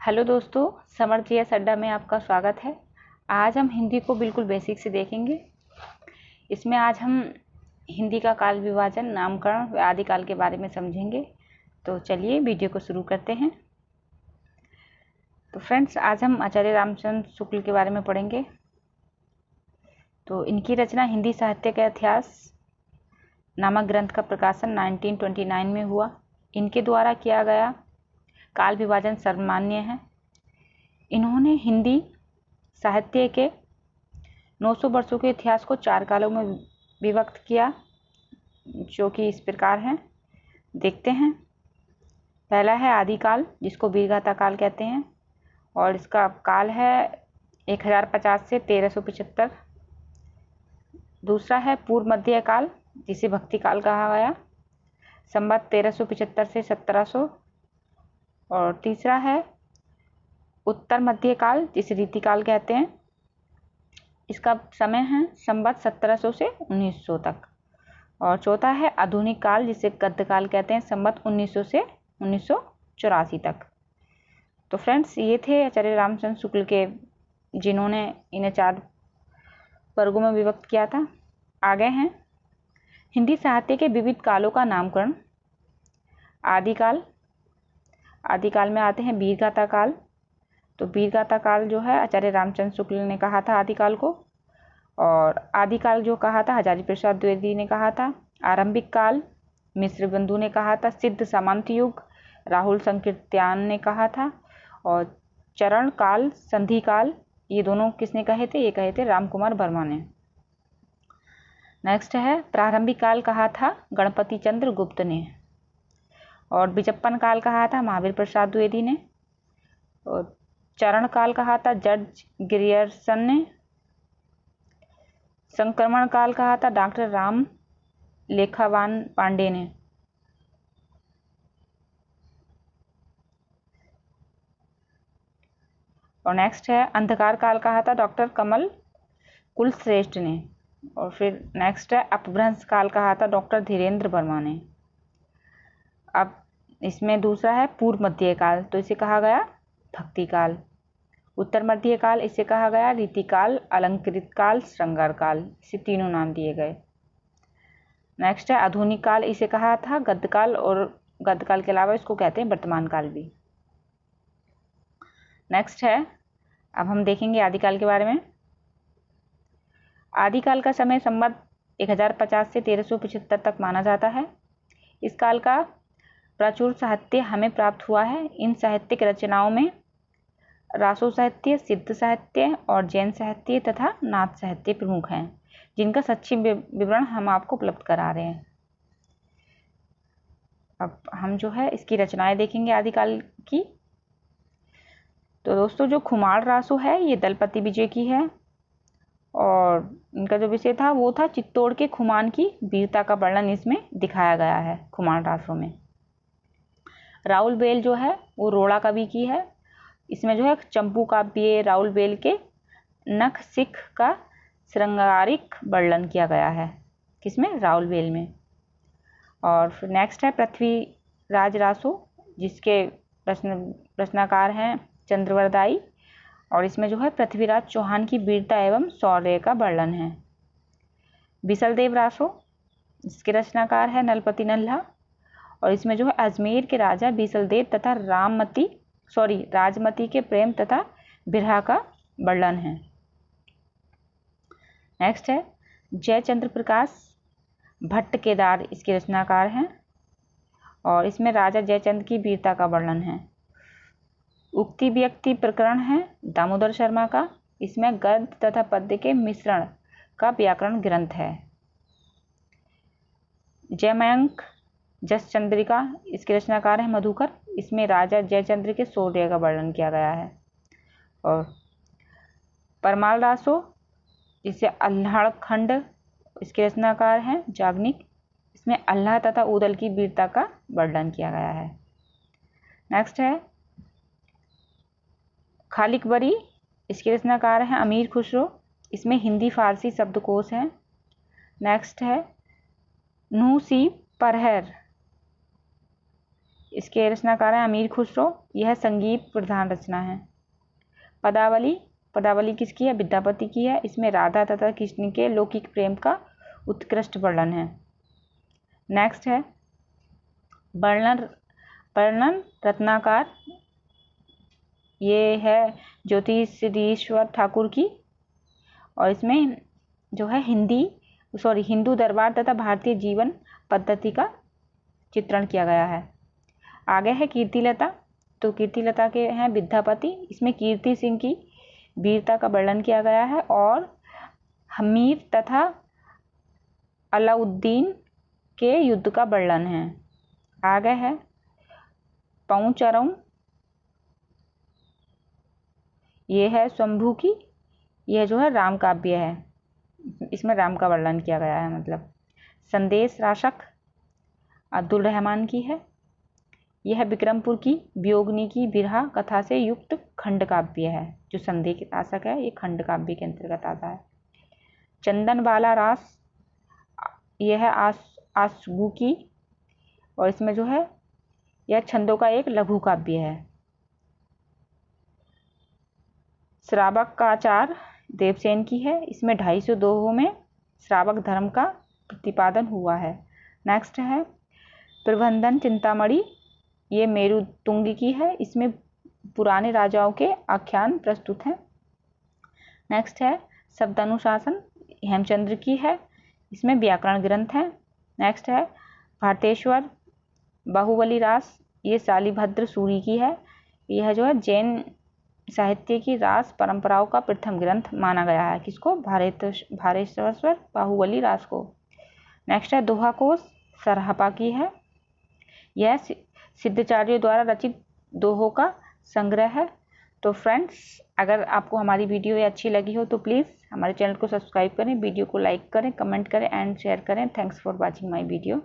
Hello दोस्तों, summer GS अड्डा में आपका स्वागत है। आज हम हिंदी को बिल्कुल बेसिक से देखेंगे। इसमें आज हम हिंदी का काल विभाजन, नामकरण व आदिकाल के बारे में समझेंगे। तो चलिए वीडियो को शुरू करते हैं। तो फ्रेंड्स, आज हम आचार्य रामचंद्र शुक्ल के बारे में पढ़ेंगे। तो इनकी रचना हिंदी साहित्य का इतिहास नामक ग्रंथ का प्रकाशन 1929 में हुआ। इनके द्वारा किया गया काल विभाजन सर्वमान्य है। इन्होंने हिंदी साहित्य के 900 वर्षों के इतिहास को 4 कालों में विभक्त किया, जो कि इस प्रकार हैं। देखते हैं। पहला है आदिकाल, जिसको वीरगाथा काल कहते हैं, और इसका काल है 1050 से 1375। दूसरा है पूर्व मध्य काल, जिसे भक्ति काल कहा गया, संवत 1375 से 1700। और तीसरा है उत्तर मध्य काल, जिसे रीति काल कहते हैं। इसका समय है संवत 1700 से 1900 तक। और चौथा है आधुनिक काल, जिसे गद्य काल कहते हैं, संवत 1900 से 1984 तक। तो फ्रेंड्स, ये थे आचार्य रामचंद्र शुक्ल के, जिन्होंने इन्हें 4 वर्गों में विभक्त किया था। आगे हैं हिंदी साहित्य के विविध कालों का नामकरण। आदिकाल, आदिकाल में आते हैं वीरगाथा काल। तो वीरगाथा काल जो है आचार्य रामचंद्र शुक्ल ने कहा था आदिकाल को, और आदिकाल जो कहा था हजारी प्रसाद द्विवेदी ने कहा था। आरंभिक काल मिश्र बंधु ने कहा था। सिद्ध सामंत युग राहुल संकीर्त्यान ने कहा था। और चरण काल, संधि काल, ये दोनों किसने कहे थे? ये कहे थे राम कुमार वर्मा ने। नेक्स्ट है प्रारंभिक काल, कहा था गणपति चंद्र गुप्त ने। और बिजप्पन काल कहा था महावीर प्रसाद द्विवेदी ने। और चरण काल कहा था जॉर्ज ग्रियर्सन ने। संक्रमण काल कहा था डॉक्टर राम लेखावान पांडे ने। और नेक्स्ट है अंधकार काल, कहा था डॉक्टर कमल कुलश्रेष्ठ ने। और फिर नेक्स्ट है अपभ्रंश काल, कहा था डॉक्टर धीरेन्द्र वर्मा ने। अब इसमें दूसरा है पूर्व मध्य काल, तो इसे कहा गया भक्ति काल। उत्तर मध्य काल, इसे कहा गया रीति काल, अलंकृत काल, श्रृंगार काल। इसे तीनों नाम दिए गए। नेक्स्ट है आधुनिक काल, इसे कहा था गद्य काल, और गद्य काल के अलावा इसको कहते हैं वर्तमान काल भी। नेक्स्ट है, अब हम देखेंगे आदिकाल के बारे में। आदिकाल का समय संवत 1050 से 1375 तक माना जाता है। इस काल का प्रचुर साहित्य हमें प्राप्त हुआ है। इन साहित्यिक रचनाओं में रासो साहित्य, सिद्ध साहित्य और जैन साहित्य तथा नाथ साहित्य प्रमुख हैं, जिनका संक्षिप्त विवरण हम आपको उपलब्ध करा रहे हैं। अब हम जो है इसकी रचनाएं देखेंगे आदिकाल की। तो दोस्तों, जो खुमार रासो है ये दलपति विजय की है, और इनका जो विषय था वो था चित्तौड़ के खुमान की वीरता का वर्णन इसमें दिखाया गया है खुमार रासो में। राउल बेल जो है वो रोड़ा कवि की है। इसमें जो है चंपू काव्य राउल बेल के नख सिख का श्रृंगारिक वर्णन किया गया है। किसमें? राउल बेल में। और फिर नेक्स्ट है पृथ्वीराज रासो, जिसके रचनाकार हैं चंद्रवरदाई, और इसमें जो है पृथ्वीराज चौहान की वीरता एवं शौर्य का वर्णन है। बिसलदेव रासो, जिसके रचनाकार है नलपति नल्हा, और इसमें जो है अजमेर के राजा बिसलदेव तथा राजमती के प्रेम तथा बिरहा का वर्णन है। नेक्स्ट है जयचंद्र प्रकाश भट्ट केदार, इसके रचनाकार हैं, और इसमें राजा जयचंद्र की वीरता का वर्णन है। उक्ति व्यक्ति प्रकरण है दामोदर शर्मा का। इसमें गद्य तथा पद्य के मिश्रण का व्याकरण ग्रंथ है। जयमयंक जस चंद्रिका, इसके रचनाकार है मधुकर। इसमें राजा जयचंद्र के शौर्य का वर्णन किया गया है। और परमाल रासो, जिसे अल्हाड़ खंड, इसके रचनाकार हैं जागनिक। इसमें अल्लाह तथा उदल की वीरता का वर्णन किया गया है। नेक्स्ट है खालिकबरी, इसके रचनाकार हैं अमीर खुसरो। इसमें हिंदी फारसी शब्दकोश हैं। नेक्स्ट है नूसी परहर, इसके रचनाकार हैं अमीर खुसरो। यह संगीत प्रधान रचना है। पदावली, पदावली किसकी है? विद्यापति की है। इसमें राधा तथा कृष्ण के लौकिक प्रेम का उत्कृष्ट वर्णन है। नेक्स्ट है वर्णन वर्णन रत्नाकर। ये है ज्योतिषीश्वर ठाकुर की, और इसमें जो है हिंदू दरबार तथा भारतीय जीवन पद्धति का चित्रण किया गया है। आगे है कीर्तिलता। तो कीर्तिलता के हैं विद्यापति। इसमें कीर्ति सिंह की वीरता का वर्णन किया गया है और हमीर तथा अलाउद्दीन के युद्ध का वर्णन है। आगे है पहुचरऊ। ये है शंभू की। यह जो है राम काव्य है, इसमें राम का वर्णन किया गया है। मतलब संदेश राशक अब्दुल रहमान की है। यह विक्रमपुर की वियोगिनी की विरह कथा से युक्त खंड काव्य है। जो संदेश राशक है ये खंड काव्य के अंतर्गत आता है। चंदन बाला रास, यह है आशगु की, और इसमें जो है यह छंदों का एक लघु काव्य है। श्रावक का आचार देवसेन की है। इसमें 250 दोहों में श्रावक धर्म का प्रतिपादन हुआ है। नेक्स्ट है प्रबंधन चिंतामणि। ये मेरुतुंग की है। इसमें पुराने राजाओं के आख्यान प्रस्तुत हैं। नेक्स्ट है शब्दानुशासन, हेमचंद्र की है। इसमें व्याकरण ग्रंथ है। नेक्स्ट है भारतेश्वर बाहुबली रास। ये शालिभद्र सूरी की है। यह जो है जैन साहित्य की रास परंपराओं का प्रथम ग्रंथ माना गया है। किसको? भारतेश्वर बाहुबली रास को। नेक्स्ट है दोहाकोश, सरहपा की है। यह सिद्धाचार्यों द्वारा रचित दोहों का संग्रह है। तो फ्रेंड्स, अगर आपको हमारी वीडियो अच्छी लगी हो तो प्लीज़ हमारे चैनल को सब्सक्राइब करें, वीडियो को लाइक करें, कमेंट करें एंड शेयर करें। Thanks for watching my video.